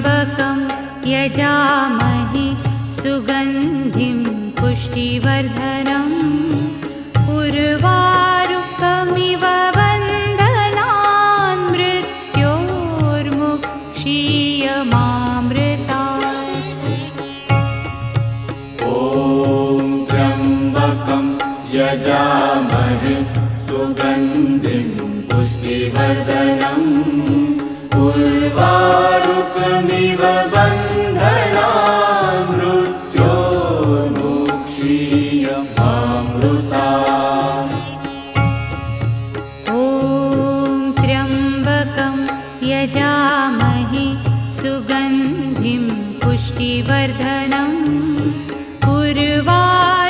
त्र्यम्बकं यजामहे सुगन्धिं पुष्टिवर्धनम् उर्वारुकमिव बन्धनान् मृत्योर्मुक्षीयमामृतात्। ॐ त्र्यम्बकं यजामहे सुगन्धिं पुष्टिवर्धनम् उर्वारुकमिव बन्धनान् मृत्योर्मुक्षीयमामृतात्। ॐ त्र्यम्बकं यजामहे सुगन्धिं पुष्टिवर्धनम् उर्वारुकमिव